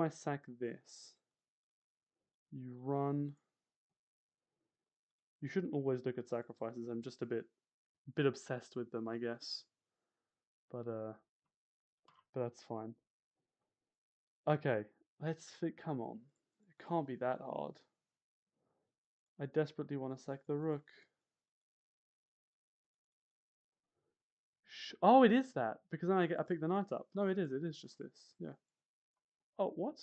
I sack this, you run. You shouldn't always look at sacrifices. I'm just a bit obsessed with them, I guess. But that's fine. Okay, let's fit. Come on, it can't be that hard. I desperately want to sack the rook. Oh, it is that because then I pick the knight up. No, it is. It is just this. Yeah. Oh, what?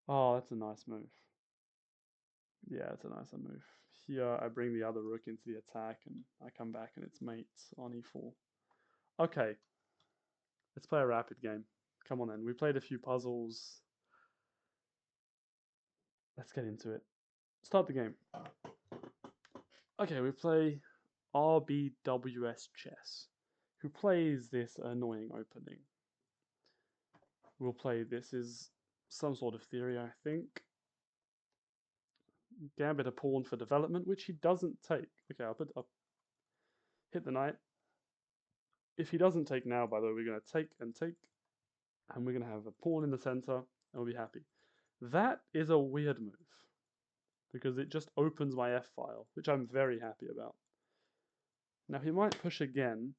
Oh, that's a nice move. Yeah, it's a nice move. Here, I bring the other rook into the attack, and I come back, and it's mates on e4. Okay, let's play a rapid game. Come on then. We played a few puzzles. Let's get into it. Start the game. Okay, we play RBWS Chess. Who plays this annoying opening? We'll play this is some sort of theory, I think. Gambit a pawn for development, which he doesn't take. Okay, I'll hit the knight. If he doesn't take now, by the way, we're going to take, and we're going to have a pawn in the center, and we'll be happy. That is a weird move, because it just opens my f-file, which I'm very happy about. Now he might push again,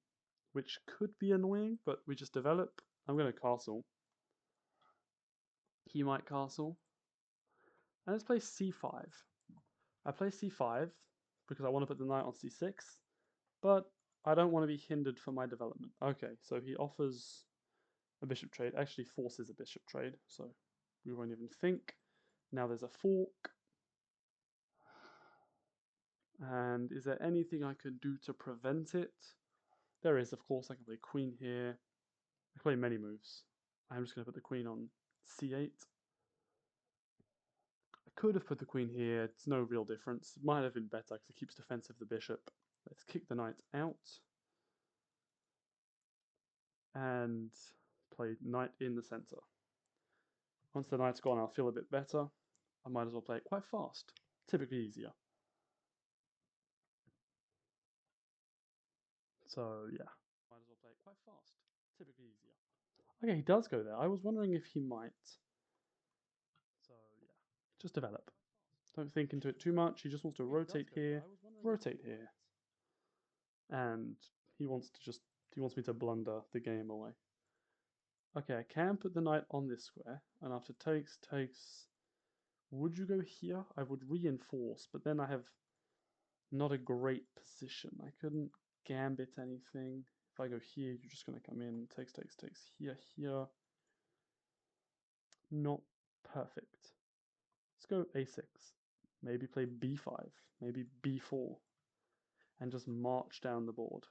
which could be annoying, but we just develop. I'm going to castle. He might castle. And let's play c5. I play c5 because I want to put the knight on c6, but I don't want to be hindered for my development. Okay, so he offers a bishop trade, actually forces a bishop trade, so we won't even think. Now there's a fork. And is there anything I could do to prevent it? There is, of course. I can play queen here. I can play many moves. I'm just going to put the queen on c8. I could have put the queen here. It's no real difference. It might have been better because it keeps defensive the bishop. Let's kick the knight out. And play knight in the center. Once the knight's gone, I'll feel a bit better. I might as well play it quite fast. Typically easier. So yeah, might as well play it quite fast. Typically easier. Okay, he does go there. I was wondering if he might. So yeah, just develop. Don't think into it too much. He just wants to rotate here, rotate here. And he wants me to blunder the game away. Okay, I can put the knight on this square, and after takes, would you go here? I would reinforce, but then I have not a great position. I couldn't gambit anything. If I go here, you're just going to come in, takes, here, here. Not perfect. Let's go a6. Maybe play b5, maybe b4, and just march down the board.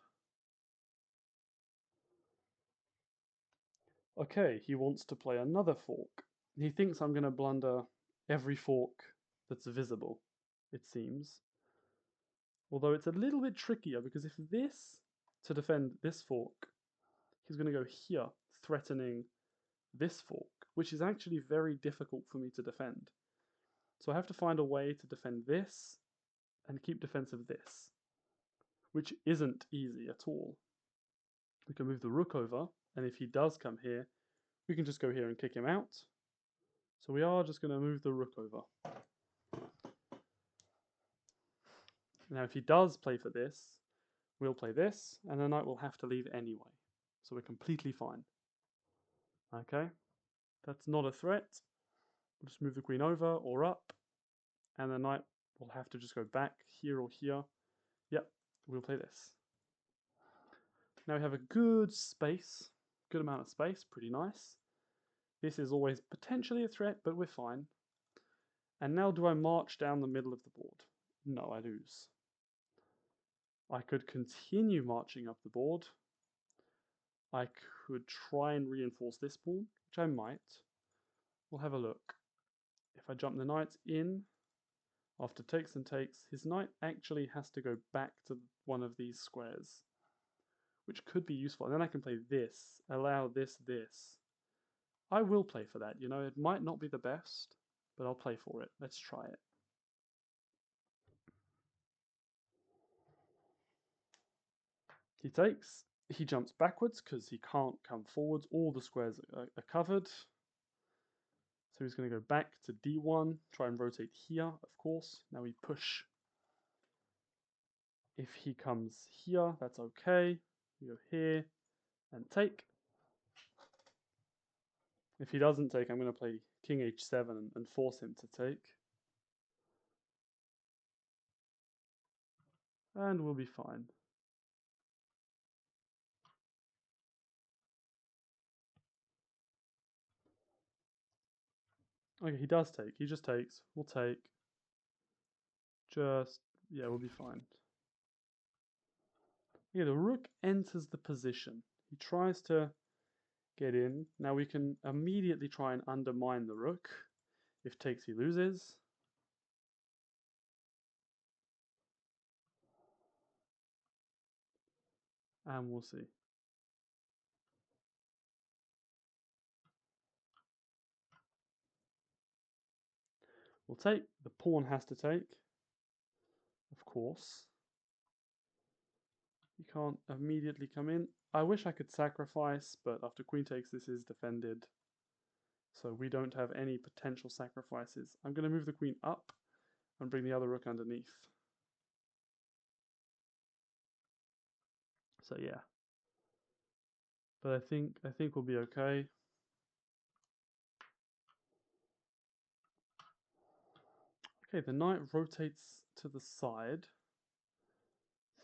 Okay, he wants to play another fork. He thinks I'm going to blunder every fork that's visible, it seems. Although it's a little bit trickier because if this, to defend this fork, he's going to go here, threatening this fork, which is actually very difficult for me to defend. So I have to find a way to defend this and keep defense of this, which isn't easy at all. We can move the rook over, and if he does come here, we can just go here and kick him out. So we are just going to move the rook over. Now if he does play for this, we'll play this, and the knight will have to leave anyway. So we're completely fine. Okay, that's not a threat. We'll just move the queen over or up, and the knight will have to just go back here or here. Yep, we'll play this. Now we have a good space, good amount of space, pretty nice. This is always potentially a threat, but we're fine. And now do I march down the middle of the board? No, I lose. I could continue marching up the board. I could try and reinforce this pawn, which I might. We'll have a look. If I jump the knight in, after takes and takes, his knight actually has to go back to one of these squares, which could be useful. And then I can play this, allow this. I will play for that, you know, it might not be the best, but I'll play for it. Let's try it. He takes, he jumps backwards because he can't come forwards. All the squares are covered. So he's going to go back to D1, try and rotate here, of course. Now we push. If he comes here, that's okay. We go here and take. If he doesn't take, I'm going to play King H7 and force him to take. And we'll be fine. Okay, he does take. He just takes. We'll take. Yeah, we'll be fine. Yeah, the rook enters the position. He tries to get in. Now we can immediately try and undermine the rook. If takes, he loses. And we'll see. We'll take. The pawn has to take. Of course. You can't immediately come in. I wish I could sacrifice, but after queen takes, this is defended. So we don't have any potential sacrifices. I'm going to move the queen up and bring the other rook underneath. So yeah. But I think we'll be okay. Okay, the knight rotates to the side,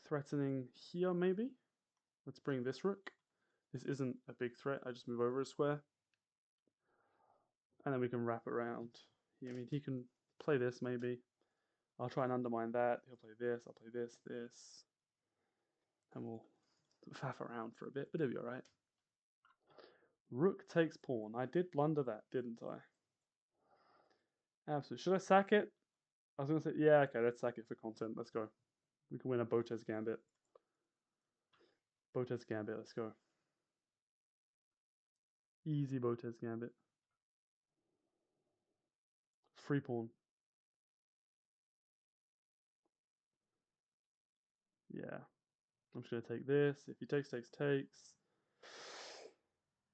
threatening here maybe. Let's bring this rook. This isn't a big threat. I just move over a square. And then we can wrap around. I mean, he can play this maybe. I'll try and undermine that. He'll play this. I'll play this, this. And we'll faff around for a bit, but it'll be alright. Rook takes pawn. I did blunder that, didn't I? Absolutely. Should I sack it? I was going to say, yeah, okay, let's sack it for content. Let's go. We can win a Botez Gambit. Botez Gambit, let's go. Easy Botez Gambit. Free pawn. Yeah. I'm just going to take this. If he takes, takes, takes.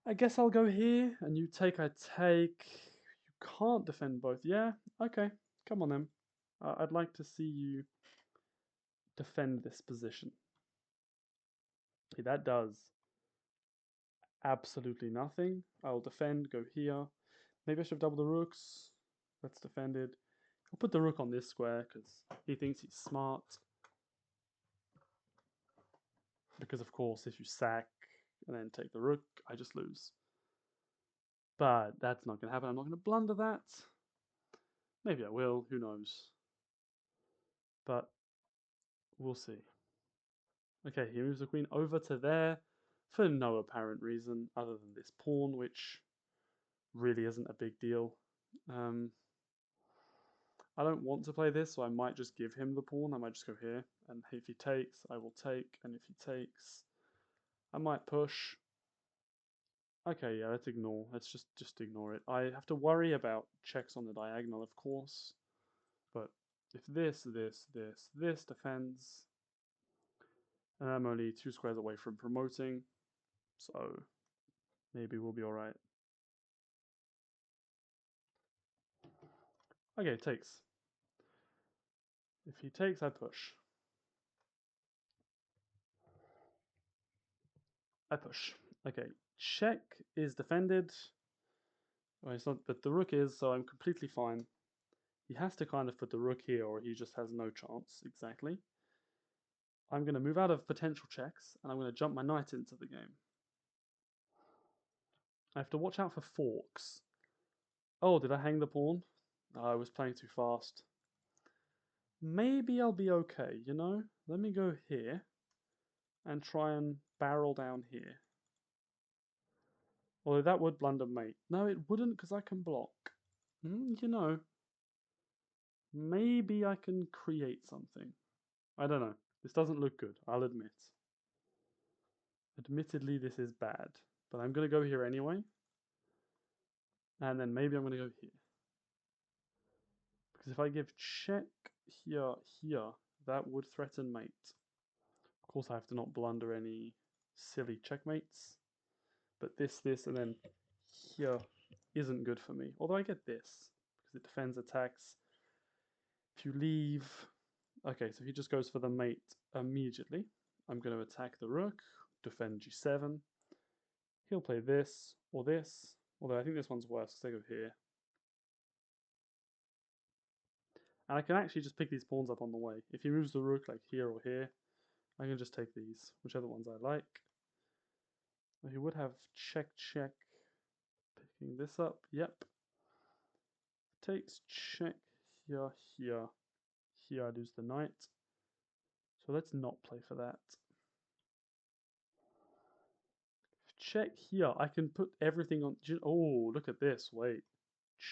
I guess I'll go here. And you take, I take. You can't defend both. Yeah, okay. Come on then. I'd like to see you defend this position. Okay, that does absolutely nothing. I'll defend, go here. Maybe I should have doubled the rooks. That's defended. I'll put the rook on this square because he thinks he's smart. Because of course, if you sack and then take the rook, I just lose. But that's not going to happen. I'm not going to blunder that. Maybe I will. Who knows? But we'll see. Okay, he moves the queen over to there for no apparent reason other than this pawn, which really isn't a big deal. I don't want to play this, so I might just give him the pawn. I might just go here, and if he takes, I will take, and if he takes, I might push. Okay, yeah, let's ignore. Let's just ignore it. I have to worry about checks on the diagonal, of course, but if this defends, and I'm only 2 squares away from promoting, so maybe we'll be alright. Okay, takes. If he takes, I push. I push. Okay, check is defended. Well, it's not, but the rook is, so I'm completely fine. He has to kind of put the rook here, or he just has no chance, exactly. I'm going to move out of potential checks, and I'm going to jump my knight into the game. I have to watch out for forks. Oh, did I hang the pawn? Oh, I was playing too fast. Maybe I'll be okay, you know? Let me go here, and try and barrel down here. Although that would blunder mate. No, it wouldn't, because I can block. You know, maybe I can create something. I don't know. This doesn't look good, I'll admit. Admittedly, this is bad. But I'm going to go here anyway. And then maybe I'm going to go here. Because if I give check here, here, that would threaten mate. Of course, I have to not blunder any silly checkmates. But this, and then here isn't good for me. Although I get this, because it defends attacks. If you leave... Okay, so he just goes for the mate immediately. I'm going to attack the rook, defend g7. He'll play this, or this. Although I think this one's worse, because they go here. And I can actually just pick these pawns up on the way. If he moves the rook like here or here, I can just take these, whichever ones I like. He would have check, check. Picking this up, yep. Takes check here, here. Here I lose the knight. So let's not play for that. Check here. I can put everything on... Oh, look at this. Wait.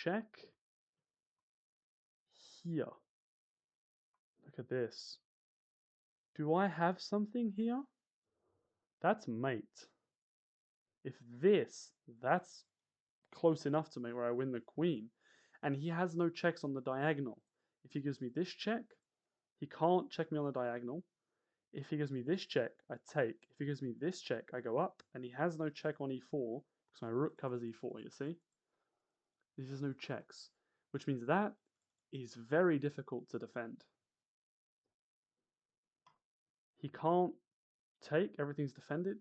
Check here. Look at this. Do I have something here? That's mate. If that's close enough to me where I win the queen. And he has no checks on the diagonal. If he gives me this check, he can't check me on the diagonal. If he gives me this check, I take. If he gives me this check, I go up. And he has no check on e4, because my rook covers e4, you see? There's no checks. Which means that is very difficult to defend. He can't take, everything's defended.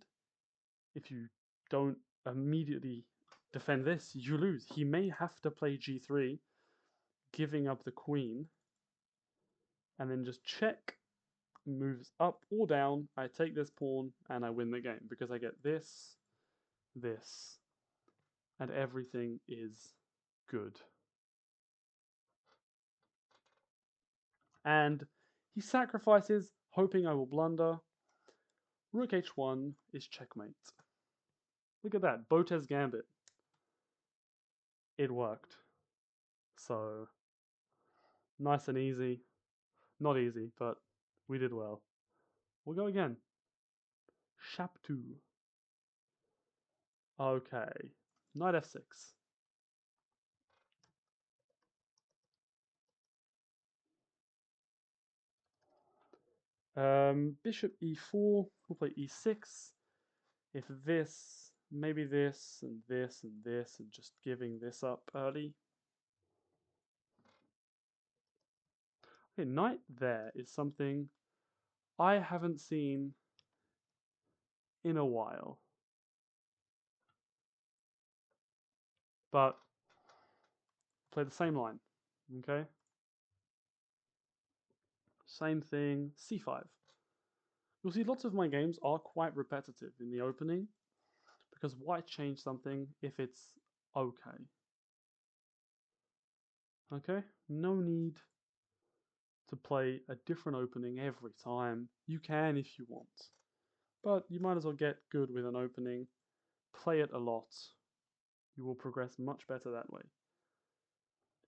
If you don't immediately defend this, you lose. He may have to play g3, giving up the queen, and then just check, moves up or down, I take this pawn, and I win the game, because I get this, this, and everything is good. And he sacrifices, hoping I will blunder. Rook h1 is checkmate. Look at that, Botez Gambit. It worked. So, nice and easy. Not easy, but we did well. We'll go again. Chaptu. Okay. Knight f6. Bishop e4. We'll play e6. If this, maybe this, and this, and this, and just giving this up early. Okay, knight there is something I haven't seen in a while. But play the same line, okay? Same thing, c5. You'll see lots of my games are quite repetitive in the opening, because why change something if it's okay? Okay, no need to play a different opening every time. You can if you want, but you might as well get good with an opening, play it a lot. You will progress much better that way.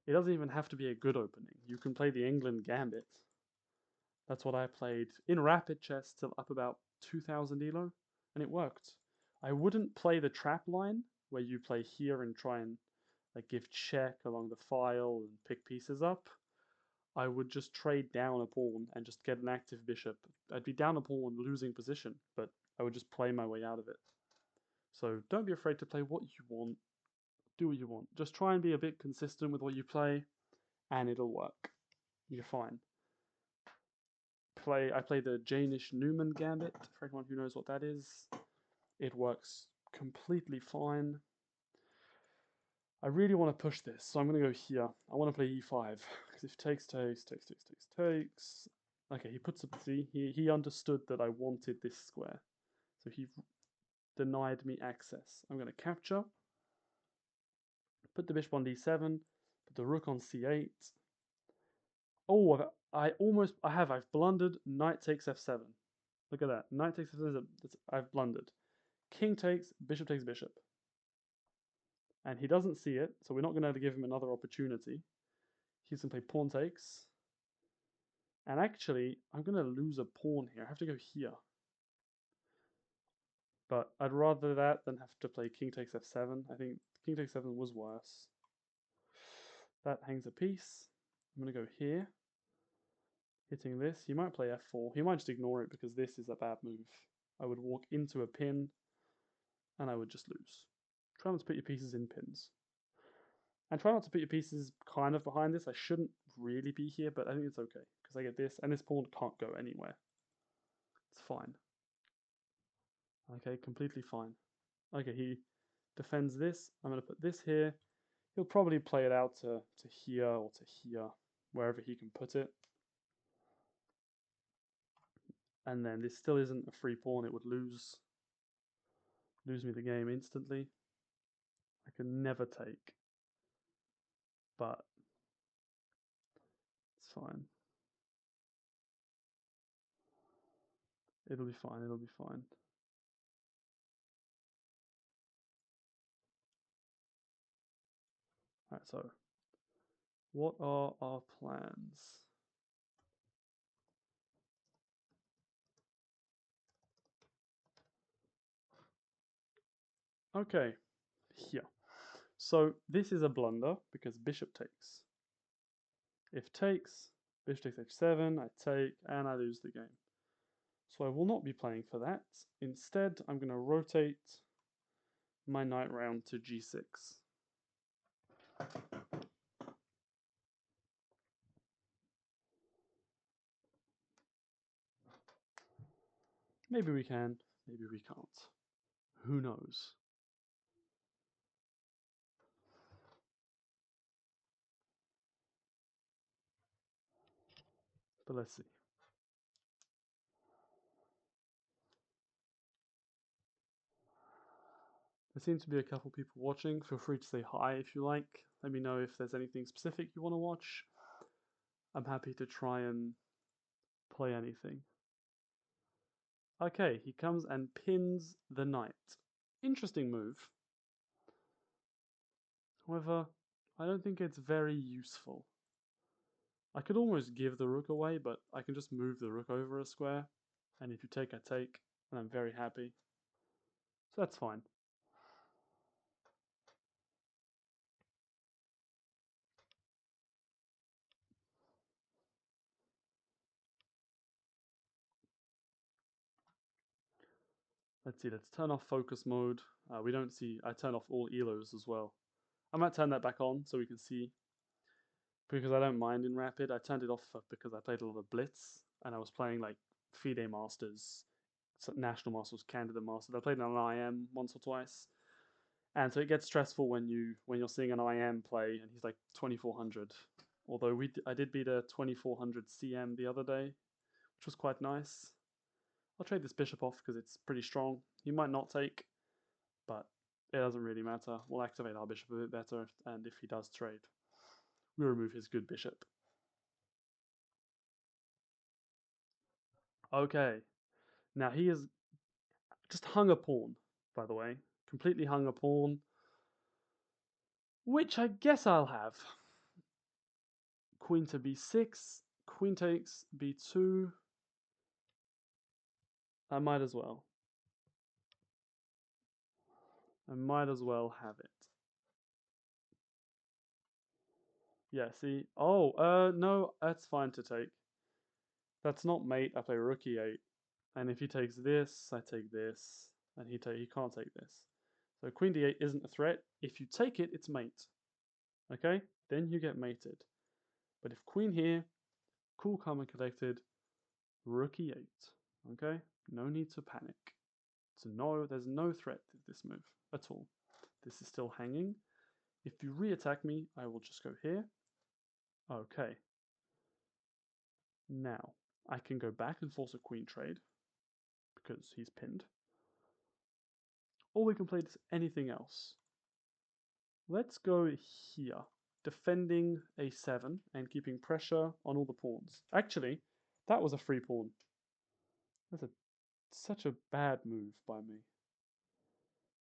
It doesn't even have to be a good opening. You can play the England Gambit. That's what I played in rapid chess till up about 2000 elo, and it worked. I wouldn't play the trap line, where you play here and try and like give check along the file and pick pieces up. I would just trade down a pawn and just get an active bishop. I'd be down a pawn, losing position, but I would just play my way out of it. So don't be afraid to play what you want. Do what you want. Just try and be a bit consistent with what you play, and it'll work. You're fine. I play the Janish Newman Gambit, for anyone who knows what that is. It works completely fine. I really want to push this, so I'm going to go here. I want to play e5, because if takes, takes, takes, takes, takes, takes... Okay, he puts up, see, he understood that I wanted this square. So he denied me access. I'm going to capture, put the bishop on d7, put the rook on c8. Oh, I've blundered, knight takes f7. Look at that, knight takes f7, I've blundered. King takes, bishop takes bishop. And he doesn't see it, so we're not going to give him another opportunity. He's going to play pawn takes. And actually, I'm going to lose a pawn here. I have to go here. But I'd rather that than have to play king takes f7. I think king takes 7 was worse. That hangs a piece. I'm going to go here. Hitting this. He might play f4. He might just ignore it because this is a bad move. I would walk into a pin and I would just lose. Try not to put your pieces in pins. And try not to put your pieces kind of behind this. I shouldn't really be here, but I think it's okay. Because I get this, and this pawn can't go anywhere. It's fine. Okay, completely fine. Okay, he defends this. I'm going to put this here. He'll probably play it out to here or to here, wherever he can put it. And then this still isn't a free pawn. It would lose me the game instantly. I can never take, but it's fine. It'll be fine. It'll be fine. Alright, so what are our plans? Okay, here. So this is a blunder because bishop takes. If takes, bishop takes h7, I take, and I lose the game. So I will not be playing for that. Instead, I'm going to rotate my knight round to g6. Maybe we can, maybe we can't. Who knows? But let's see. There seems to be a couple people watching. Feel free to say hi if you like. Let me know if there's anything specific you want to watch. I'm happy to try and play anything. Okay, he comes and pins the knight. Interesting move. However, I don't think it's very useful. I could almost give the rook away, but I can just move the rook over a square. And if you take, I take. And I'm very happy. So that's fine. Let's see, let's turn off focus mode. We don't see, I turn off all ELOs as well. I might turn that back on so we can see, because I don't mind in Rapid. I turned it off because I played a lot of Blitz, and I was playing like FIDE Masters, National Masters, Candidate Masters. I played an IM once or twice, and so it gets stressful when you're seeing an IM play, and he's like 2400. Although I did beat a 2400 CM the other day, which was quite nice. I'll trade this bishop off because it's pretty strong. He might not take, but it doesn't really matter. We'll activate our bishop a bit better, and if he does trade, we remove his good bishop. Okay, now he has just hung a pawn, by the way. Completely hung a pawn, which I guess I'll have. Queen to b6, queen takes b2. I might as well. I might as well have it. Yeah, see? Oh, no, that's fine to take. That's not mate. I play rook e8. And if he takes this, I take this. And he can't take this. So queen d8 isn't a threat. If you take it, it's mate. Okay? Then you get mated. But if queen here, cool, calm, and collected, rook e8. Okay? No need to panic. So no, there's no threat to this move at all. This is still hanging. If you re-attack me, I will just go here. Okay. Now, I can go back and force a queen trade because he's pinned. Or we can play anything else. Let's go here. Defending a7 and keeping pressure on all the pawns. Actually, that was a free pawn. That's such a bad move by me.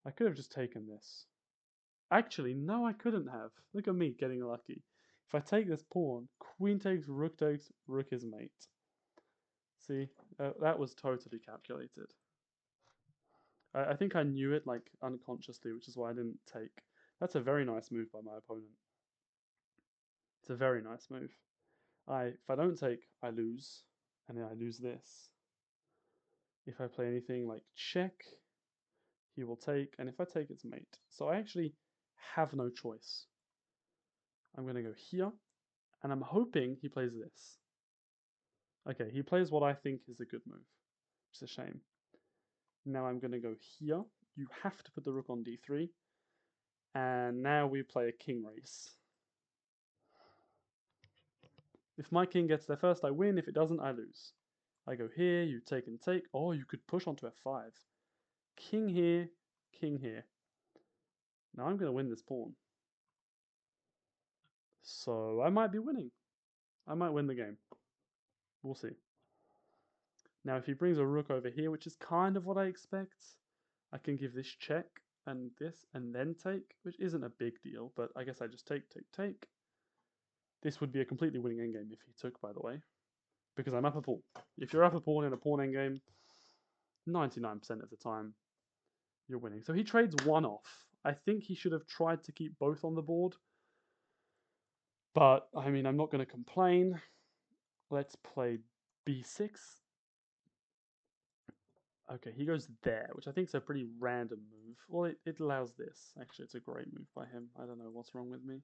I could have just taken this. Actually, no, I couldn't have. Look at me getting lucky. If I take this pawn, queen takes, rook is mate. See, that was totally calculated. I think I knew it like unconsciously, which is why I didn't take. That's a very nice move by my opponent. It's a very nice move. If I don't take, I lose, and then I lose this. If I play anything like check, he will take, and if I take, it's mate. So I actually have no choice. I'm going to go here, and I'm hoping he plays this. Okay, he plays what I think is a good move, which is a shame. Now I'm going to go here. You have to put the rook on d3, and now we play a king race. If my king gets there first, I win. If it doesn't, I lose. I go here, you take and take. Oh, you could push onto f5. King here, king here. Now I'm going to win this pawn. So I might be winning. I might win the game. We'll see. Now if he brings a rook over here, which is kind of what I expect, I can give this check and this and then take, which isn't a big deal, but I guess I just take, take, take. This would be a completely winning endgame if he took, by the way, because I'm up a pawn. If you're up a pawn in a pawn endgame, 99% of the time, you're winning. So he trades one off. I think he should have tried to keep both on the board, but I mean, I'm not going to complain. Let's play b6. Okay, he goes there, which I think is a pretty random move. Well, it allows this. Actually, it's a great move by him. I don't know what's wrong with me.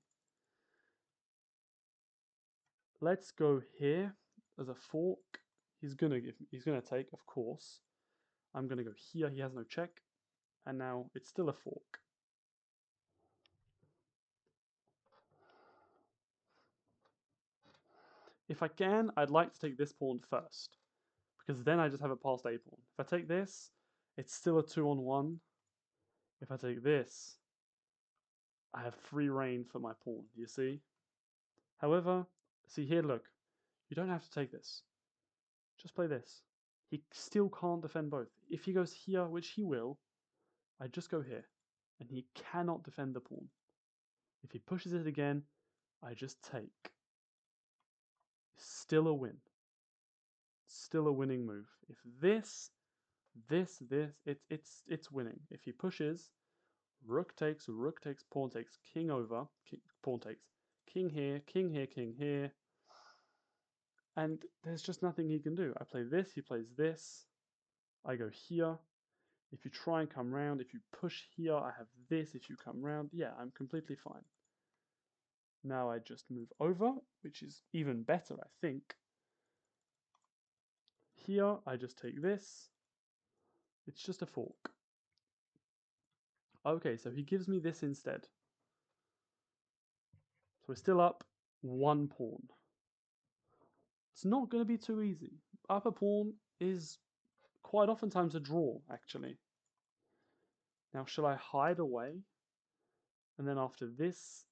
Let's go here as a fork. He's gonna take, of course. I'm gonna go here. He has no check, and now it's still a fork. If I can, I'd like to take this pawn first, because then I just have a passed a pawn. If I take this, it's still a 2-on-1. If I take this, I have free reign for my pawn. You see? However, see here, look. You don't have to take this. Just play this. He still can't defend both. If he goes here, which he will, I just go here. And he cannot defend the pawn. If he pushes it again, I just take. Still a win. Still a winning move. If this, it's winning. If he pushes, rook takes, pawn takes, king over, pawn takes, king here, king here, king here. And there's just nothing he can do. I play this, he plays this. I go here. If you try and come round, if you push here, I have this. If you come round, yeah, I'm completely fine. Now I just move over, which is even better, I think. Here, I just take this. It's just a fork. Okay, so he gives me this instead. So we're still up one pawn. It's not going to be too easy. Up a pawn is quite oftentimes a draw, actually. Now, shall I hide away? And then after this,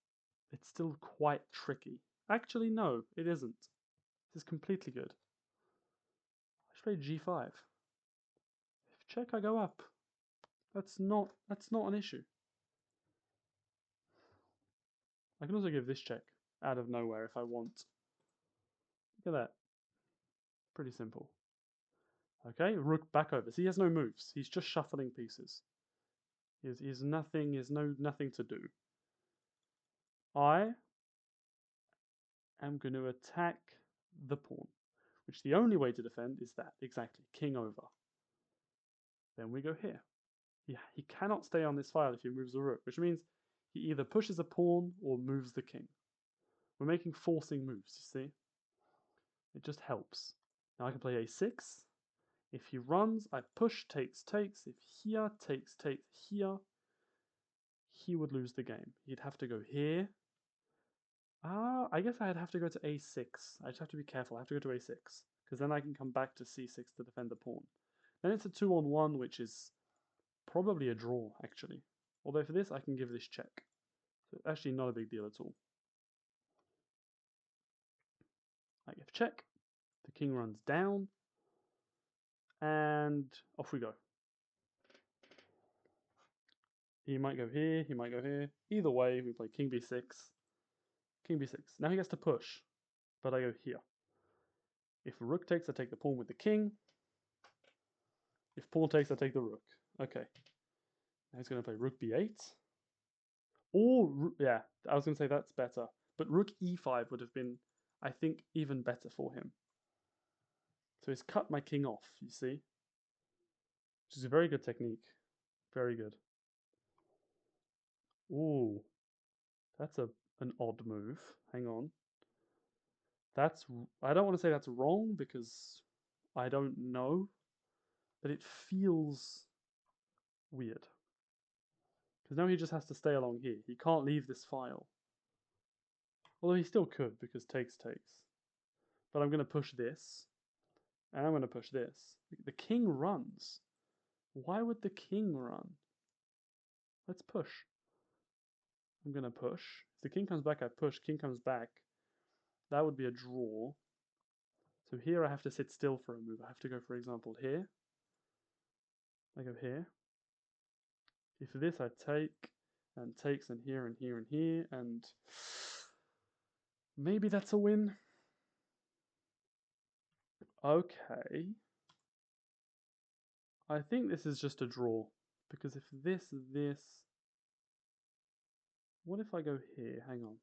it's still quite tricky. Actually, no, it isn't. This is completely good. I should play g5. If check, I go up. That's not an issue. I can also give this check out of nowhere if I want. Look at that. Pretty simple. Okay, rook back over. So he has no moves. He's just shuffling pieces. He's nothing. He has nothing to do. I am going to attack the pawn, which the only way to defend is that exactly king over. Then we go here. He cannot stay on this file if he moves the rook, which means he either pushes a pawn or moves the king. We're making forcing moves, you see? It just helps. Now I can play a6. If he runs, I push, takes, takes. If here, takes, takes, here, he would lose the game. He'd have to go here. I guess I'd have to go to a6. I just have to be careful. I have to go to a6, because then I can come back to c6 to defend the pawn. Then it's a 2-on-1, which is probably a draw, actually. Although for this, I can give this check. So actually not a big deal at all. I give check. The king runs down. And off we go. He might go here, he might go here. Either way, we play king b6. King b6. Now he has to push, but I go here. If rook takes, I take the pawn with the king. If pawn takes, I take the rook. Okay. Now he's going to play rook b8. Or, yeah, I was going to say that's better. But rook e5 would have been, I think, even better for him. So he's cut my king off, you see. which is a very good technique. Very good. Ooh, that's an odd move. Hang on. That's I don't want to say that's wrong because I don't know, but it feels weird. Because now he just has to stay along here. He can't leave this file. Although he still could because takes. But I'm going to push this, and I'm going to push this. The king runs. Why would the king run? Let's push. I'm going to push. If the king comes back, I push. King comes back. That would be a draw. So here I have to sit still for a move. I have to go, for example, here. I go here. If this I take, and takes, and here, and here, and here, and maybe that's a win. Okay. I think this is just a draw. Because if this, what if I go here? Hang on.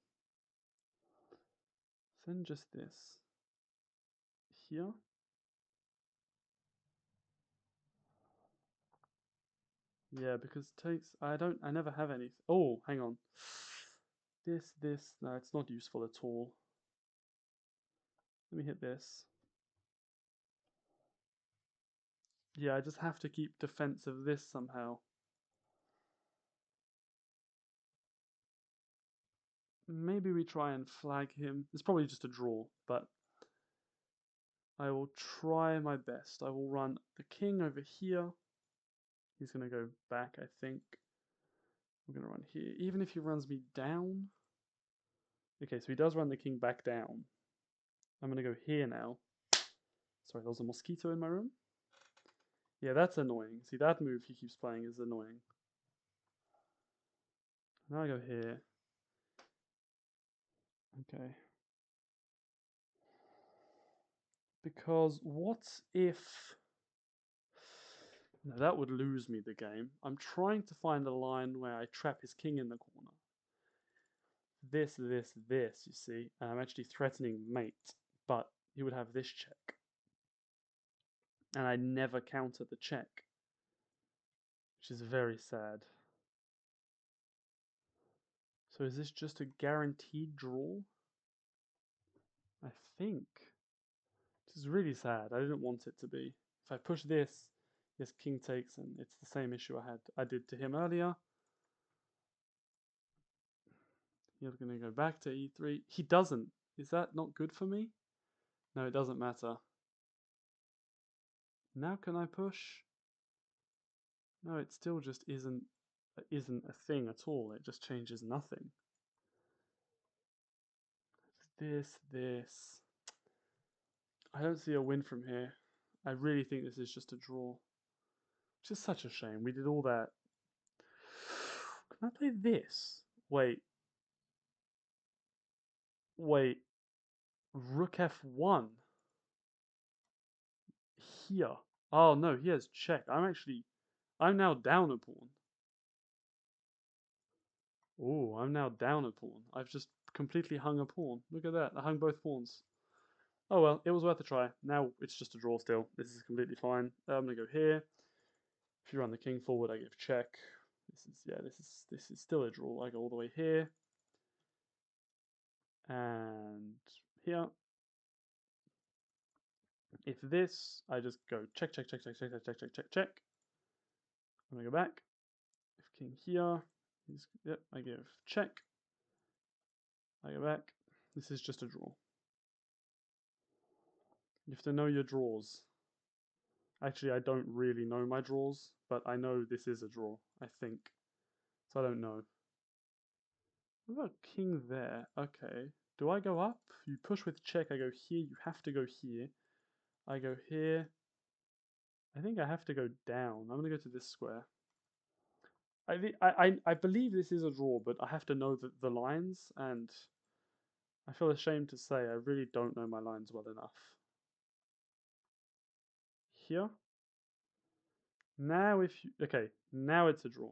Send just this. Here. Yeah, because takes, I never have any. Oh, hang on. This, no, it's not useful at all. Let me hit this. Yeah, I just have to keep defense of this somehow. Maybe we try and flag him. It's probably just a draw, but I will try my best. I will run the king over here. He's going to go back, I think. I'm going to run here. Even if he runs me down. Okay, so he does run the king back down. I'm going to go here now. Sorry, there was a mosquito in my room. Yeah, that's annoying. See, that move he keeps playing is annoying. Now I go here. Okay. Because what if... No, that would lose me the game. I'm trying to find a line where I trap his king in the corner. This, you see. And I'm actually threatening mate. But he would have this check. And I never counter the check. Which is very sad. So is this just a guaranteed draw? I think. This is really sad. I didn't want it to be. If I push this, this king takes, and it's the same issue I did to him earlier. You're going to go back to e3. He doesn't. Is that not good for me? No, it doesn't matter. Now can I push? No, it still just isn't a thing at all. It just changes nothing. This. I don't see a win from here. I really think this is just a draw. Which is such a shame. We did all that. Can I play this? Wait. Rook f1. Here. Oh no, he has check. I'm now down a pawn. Oh, I'm now down a pawn. I've just completely hung a pawn. Look at that. I hung both pawns. Oh well, it was worth a try. Now it's just a draw still. This is completely fine. I'm gonna go here. If you run the king forward, I give check. This is still a draw. I go all the way here. And here. If this, I just go check. I'm gonna go back. If king here, yep, I give check. I go back. This is just a draw. You have to know your draws. Actually, I don't really know my draws, but I know this is a draw, I think. So I don't know. What about king there? Okay. Do I go up? You push with check, I go here, you have to go here. I go here. I think I have to go down. I'm gonna go to this square. I believe this is a draw, but I have to know the lines, and I feel ashamed to say I really don't know my lines well enough. Here. Now if you... Okay, now it's a draw.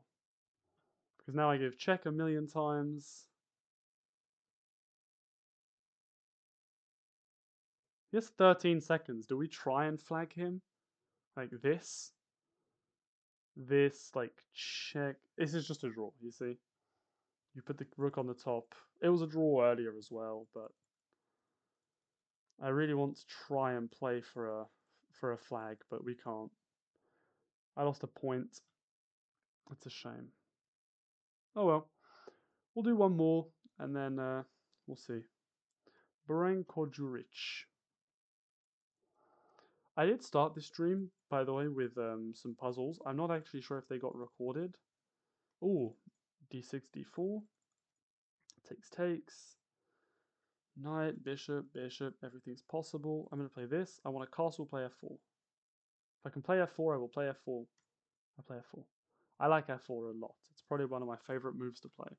Because now I give check a million times. He has 13 seconds. Do we try and flag him? Like this? this, like, check. This is just a draw, you see? You put the rook on the top. It was a draw earlier as well, but I really want to try and play for a flag, but we can't. I lost a point. It's a shame. Oh well. We'll do one more, and then we'll see. Branko Juric. I did start this stream, by the way, with some puzzles. I'm not actually sure if they got recorded. Ooh, d6, d4. Takes. Knight, bishop, bishop. Everything's possible. I'm going to play this. I want a castle, play f4. If I can play f4, I will play f4. I play f4. I like f4 a lot. It's probably one of my favorite moves to play.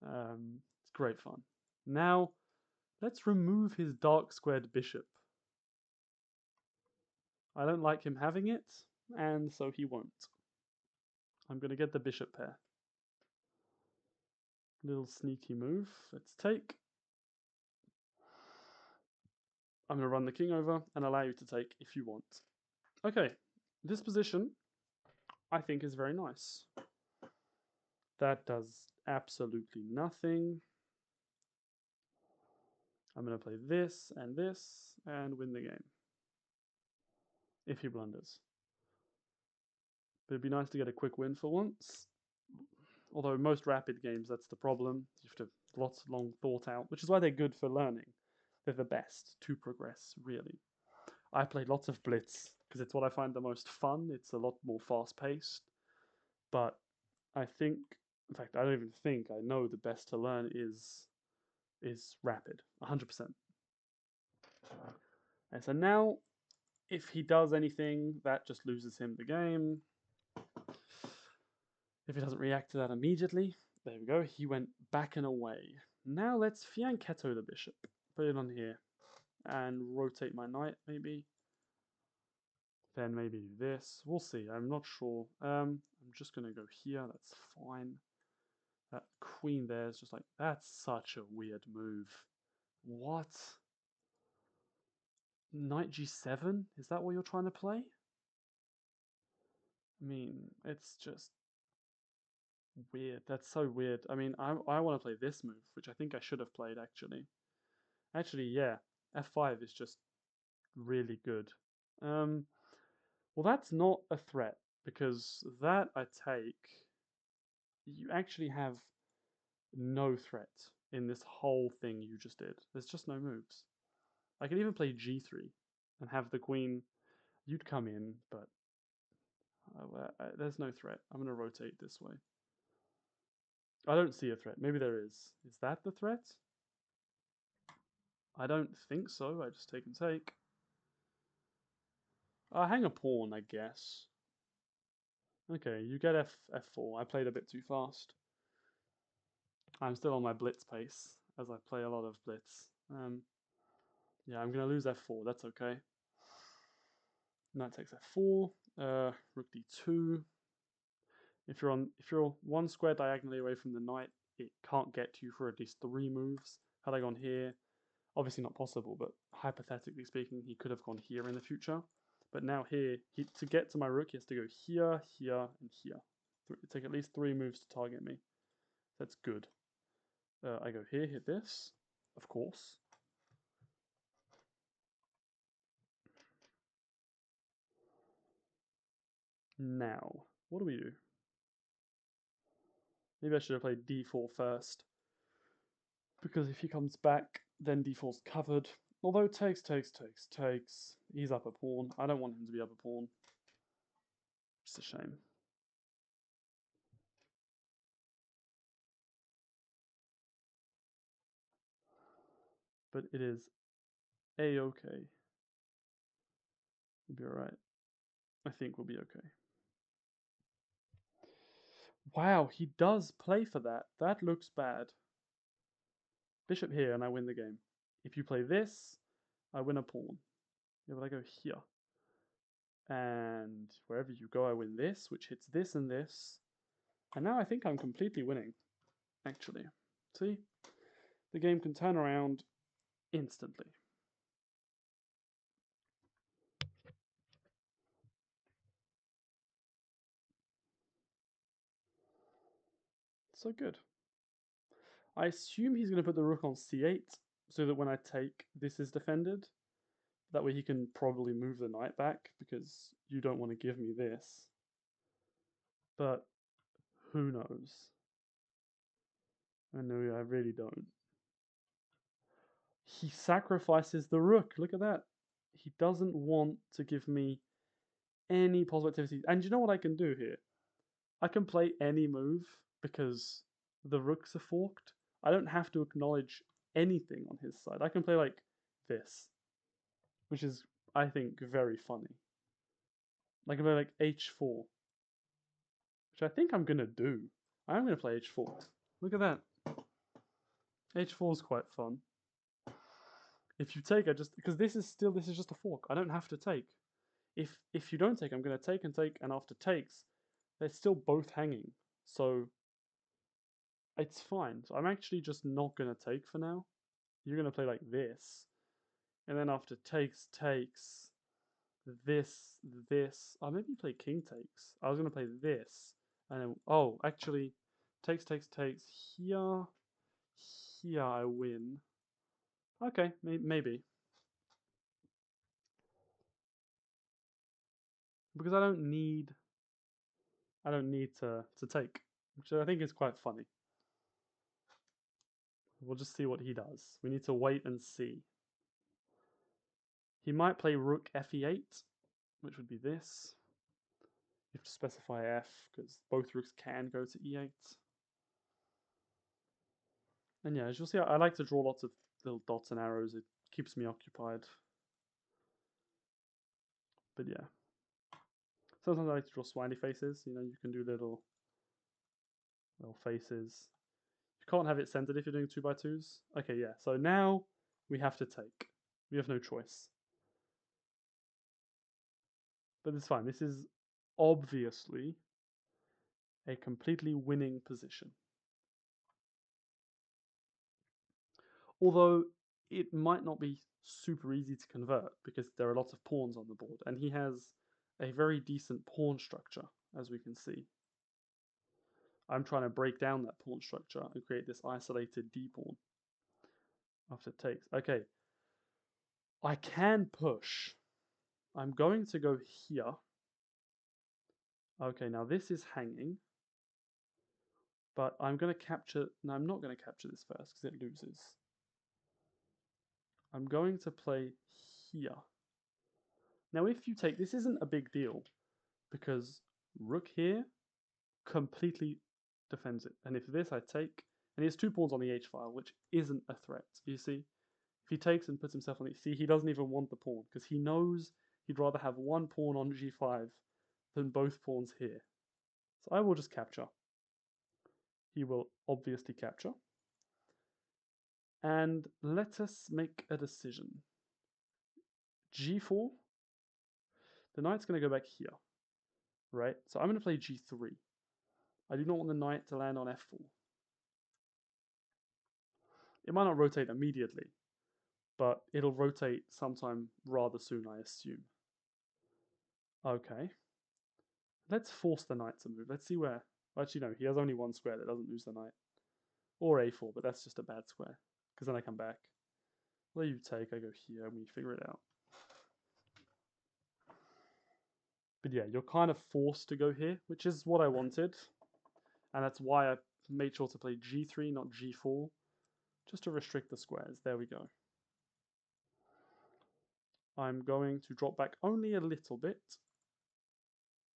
It's great fun. Now, let's remove his dark squared bishop. I don't like him having it, and so he won't. I'm going to get the bishop pair. Little sneaky move. Let's take. I'm going to run the king over and allow you to take if you want. Okay, this position I think is very nice. That does absolutely nothing. I'm going to play this and win the game. If he blunders. But it'd be nice to get a quick win for once. Although most rapid games, that's the problem. You have to lots of long thought out, which is why they're good for learning. They're the best to progress, really. I play lots of Blitz because it's what I find the most fun. It's a lot more fast-paced. But I think, in fact, I don't even think, I know the best to learn is rapid, 100%. And so now, if he does anything, that just loses him the game. If he doesn't react to that immediately, there we go, he went back and away. Now let's fianchetto the bishop. Put it on here. And rotate my knight, maybe. Then maybe this. We'll see, I'm not sure. I'm just going to go here, that's fine. That queen there is just like, that's such a weird move. What? Knight g7? Is that what you're trying to play? I mean, it's just weird. That's so weird. I mean, I want to play this move, which I think I should have played, actually. Actually, yeah. f5 is just really good. Well, that's not a threat, because that I take, you actually have no threat in this whole thing you just did. There's just no moves. I could even play g3 and have the queen. You'd come in, but there's no threat. I'm going to rotate this way. I don't see a threat. Maybe there is. Is that the threat? I don't think so. I just take and take. I'll hang a pawn, I guess. Okay, you get f4. I played a bit too fast. I'm still on my blitz pace, as I play a lot of blitz. Yeah, I'm going to lose f4. That's okay. Knight takes f4. Rook d2. If you're one square diagonally away from the knight, it can't get to you for at least 3 moves. Had I gone here, obviously not possible, but hypothetically speaking, he could have gone here in the future. But now here, to get to my rook, he has to go here, here, and here. Take at least 3 moves to target me. That's good. I go here, hit this, of course. Now, what do we do? Maybe I should have played d4 first. Because if he comes back, then d4's covered. Although takes. He's up a pawn. I don't want him to be up a pawn. It's a shame. But it is a-okay. We'll be alright. I think we'll be okay. Wow, he does play for that. That looks bad. Bishop here and I win the game. If you play this, I win a pawn. Yeah, but I go here. And wherever you go, I win this, which hits this and this. And now I think I'm completely winning, actually. See? The game can turn around instantly. So good. I assume he's going to put the rook on c8, so that when I take, this is defended. That way he can probably move the knight back, because you don't want to give me this. But who knows? I know, I really don't. He sacrifices the rook. Look at that. He doesn't want to give me any positivity. And you know what I can do here? I can play any move because the rooks are forked. I don't have to acknowledge anything on his side. I can play like this, which is, I think, very funny. I can play like h4, which I think I'm gonna do. I'm gonna play h4. Look at that. h4 is quite fun. If you take, I just, because this is just a fork. I don't have to take. If you don't take, I'm gonna take and take, and after takes, they're still both hanging. So it's fine. So I'm actually just not gonna take for now. You're gonna play like this, and then after takes, this, this. Oh, maybe play king takes. I was gonna play this, and then, oh, actually, takes, here, here I win. Okay, maybe. Because I don't need to take, which I think is quite funny. We'll just see what he does. We need to wait and see. He might play rook fe8, which would be this. You have to specify f, because both rooks can go to e8. And yeah, as you'll see, I like to draw lots of little dots and arrows. It keeps me occupied. But yeah. Sometimes I like to draw smiley faces. You know, you can do little faces. You can't have it centered if you're doing 2x2s. Okay, yeah. So now we have to take. We have no choice. But it's fine. This is obviously a completely winning position. Although it might not be super easy to convert because there are lots of pawns on the board, and he has a very decent pawn structure, as we can see. I'm trying to break down that pawn structure and create this isolated d pawn after it takes. Okay, I can push. I'm going to go here. Okay, now this is hanging, but I'm going to capture. No, I'm not going to capture this first because it loses. I'm going to play here. Now, if you take, this isn't a big deal because rook here completely defends it. And if this I take, and he has 2 pawns on the h-file, which isn't a threat, you see? If he takes and puts himself on the, see, he doesn't even want the pawn because he knows he'd rather have 1 pawn on g5 than both pawns here. So I will just capture. He will obviously capture. And let us make a decision. g4. The knight's going to go back here, right? So I'm going to play g3. I do not want the knight to land on f4. It might not rotate immediately, but it'll rotate sometime rather soon, I assume. Okay. Let's force the knight to move. Let's see where... Actually, no, he has only 1 square that doesn't lose the knight. Or a4, but that's just a bad square. Because then I come back. Where you take, I go here, and we figure it out. But yeah, you're kind of forced to go here, which is what I wanted. And that's why I made sure to play g3, not g4. Just to restrict the squares. There we go. I'm going to drop back only a little bit.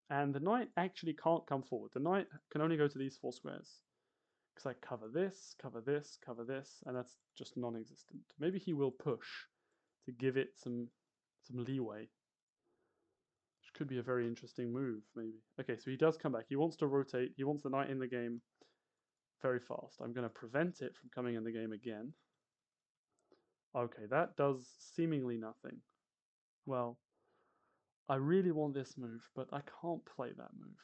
And the knight actually can't come forward. The knight can only go to these 4 squares. Because I cover this, cover this, cover this, and that's just non-existent. Maybe he will push to give it some leeway. Which could be a very interesting move, maybe. Okay, so he does come back. He wants to rotate. He wants the knight in the game very fast. I'm going to prevent it from coming in the game again. Okay, that does seemingly nothing. Well, I really want this move, but I can't play that move.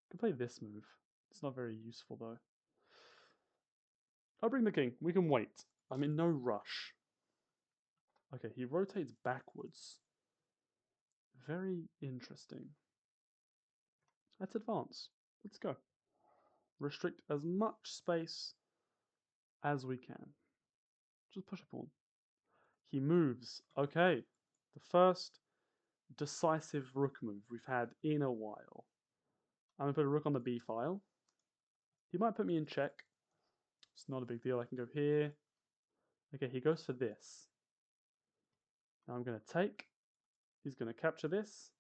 I can play this move. It's not very useful, though. I'll bring the king. We can wait. I'm in no rush. Okay, he rotates backwards. Very interesting. Let's advance. Let's go. restrict as much space as we can. Just push a pawn. He moves. Okay. The first decisive rook move we've had in a while. I'm going to put a rook on the b file. He might put me in check. It's not a big deal. I can go here. Okay, he goes for this. Now I'm going to take. He's going to capture this.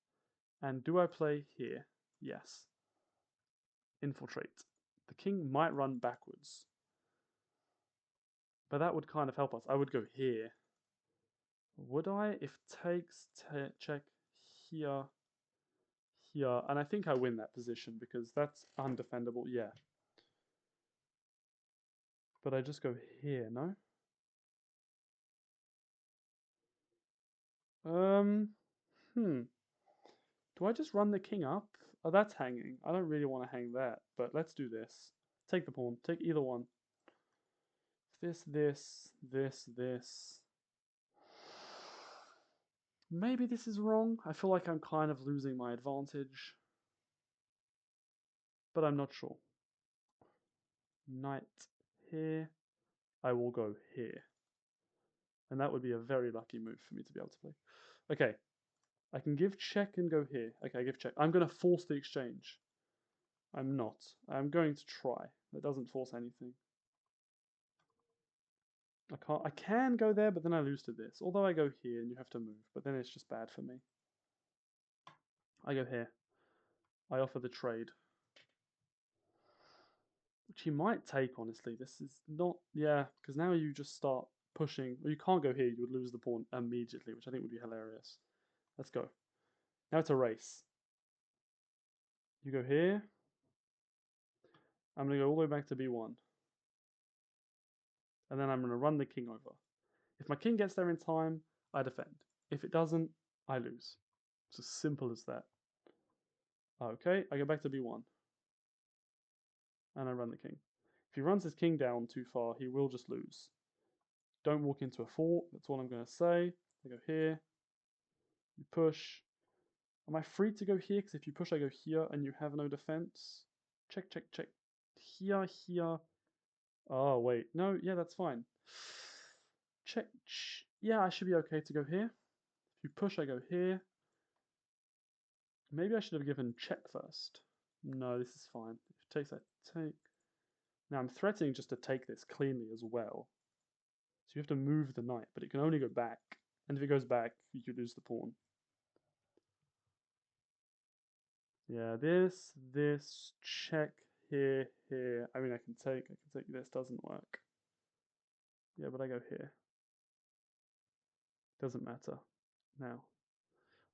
And do I play here? Yes. Infiltrate. The king might run backwards. But that would kind of help us. I would go here. Would I? If takes, check here, here. And I think I win that position because that's undefendable. Yeah. But I just go here, no? Hmm. Do I just run the king up? Oh, that's hanging. I don't really want to hang that, but let's do this. Take the pawn. Take either one. This. Maybe this is wrong. I feel like I'm kind of losing my advantage. But I'm not sure. Knight here. I will go here. And that would be a very lucky move for me to be able to play. Okay. I can give check and go here. Okay, I give check. I'm going to force the exchange. I'm not. I'm going to try. That doesn't force anything. I can go there, but then I lose to this. Although I go here and you have to move, but then it's just bad for me. I go here. I offer the trade. Which he might take, honestly. This is not... Yeah, because now you just start pushing. Well, you can't go here. You would lose the pawn immediately, which I think would be hilarious. Let's go. Now it's a race. You go here. I'm going to go all the way back to b1. And then I'm going to run the king over. If my king gets there in time, I defend. If it doesn't, I lose. It's as simple as that. Okay, I go back to b1. And I run the king. If he runs his king down too far, he will just lose. Don't walk into a fort, that's all I'm going to say. I go here. You push. Am I free to go here? Because if you push, I go here, and you have no defense. Check, check, check. Here, here. Oh, wait. No, yeah, that's fine. Check. Yeah, I should be okay to go here. If you push, I go here. Maybe I should have given check first. No, this is fine. If it takes, I take. Now I'm threatening just to take this cleanly as well. So you have to move the knight, but it can only go back. And if it goes back, you lose the pawn. Yeah, this, check, here, here. I mean, I can take this, doesn't work. Yeah, but I go here. Doesn't matter. Now,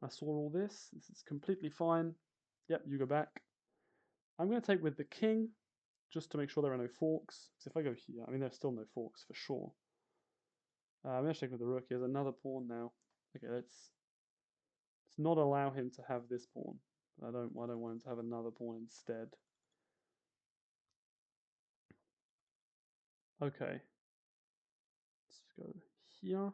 I saw all this. This is completely fine. Yep, you go back. I'm going to take with the king, just to make sure there are no forks. Because if I go here, I mean, there's still no forks for sure. I'm going to take with the rook. He has another pawn now. Okay, let's not allow him to have this pawn. I don't want him to have another pawn instead. Okay. Let's go here.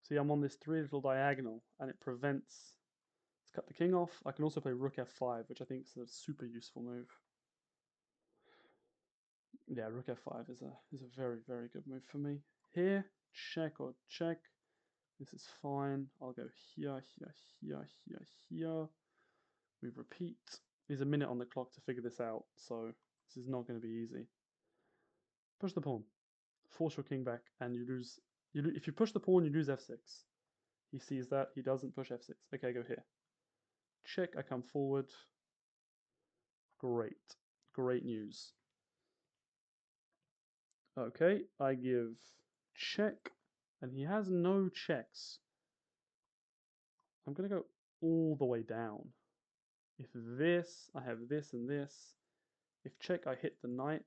See, I'm on this three little diagonal, and it prevents... Let's cut the king off. I can also play rook f5, which I think is a super useful move. Yeah, rook f5 is a very, very good move for me. Here, check or check. This is fine. I'll go here, here, here, here, here. We repeat. There's a minute on the clock to figure this out, so this is not going to be easy. Push the pawn. Force your king back, and you lose. If you push the pawn, you lose f6. He sees that. He doesn't push f6. Okay, go here. Check. I come forward. Great. Great news. Okay, I give check, and he has no checks. I'm going to go all the way down. If this, I have this and this. If check, I hit the knight.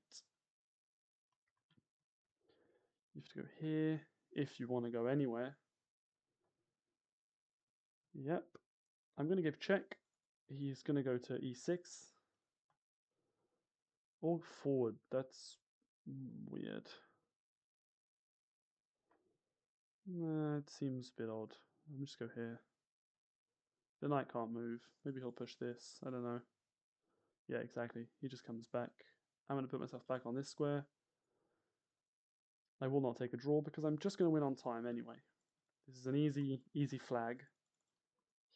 You have to go here if you want to go anywhere. Yep. I'm going to give check. He's going to go to e6. Or forward. That's weird. It seems a bit odd. I'll just go here. The knight can't move. Maybe he'll push this. I don't know. Yeah, exactly. He just comes back. I'm going to put myself back on this square. I will not take a draw because I'm just going to win on time anyway. This is an easy flag.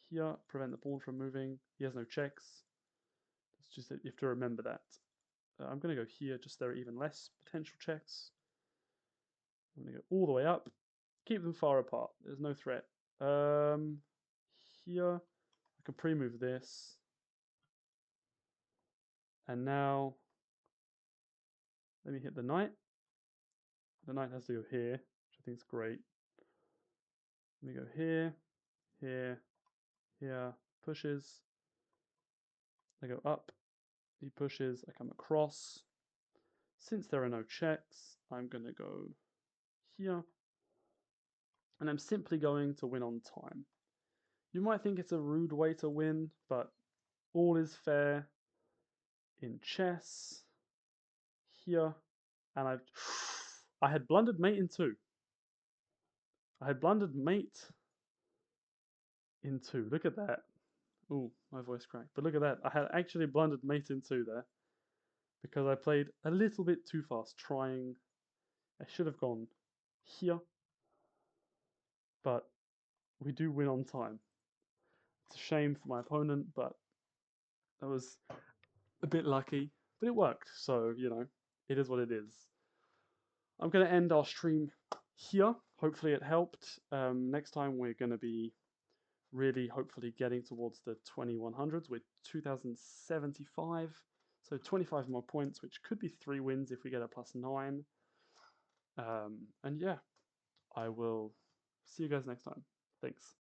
Here, prevent the pawn from moving. He has no checks. It's just that you have to remember that. I'm going to go here, just there are even less potential checks. I'm going to go all the way up. Keep them far apart. There's no threat. Here, I can pre-move this. And now, let me hit the knight. The knight has to go here, which I think is great. Let me go here, here, here, pushes. I go up, he pushes, I come across. Since there are no checks, I'm going to go here. And I'm simply going to win on time. You might think it's a rude way to win, but all is fair in chess. Here, and I had blundered mate in 2. I had blundered mate in 2. Look at that. Ooh, my voice cracked. But look at that. I had actually blundered mate in 2 there. Because I played a little bit too fast, trying. I should have gone here. But we do win on time. It's a shame for my opponent, but I was a bit lucky. But it worked, so, you know, it is what it is. I'm going to end our stream here. Hopefully it helped. Next time we're going to be really hopefully getting towards the 2100s with 2075. So 25 more points, which could be 3 wins if we get a +9. And yeah, I will see you guys next time. Thanks.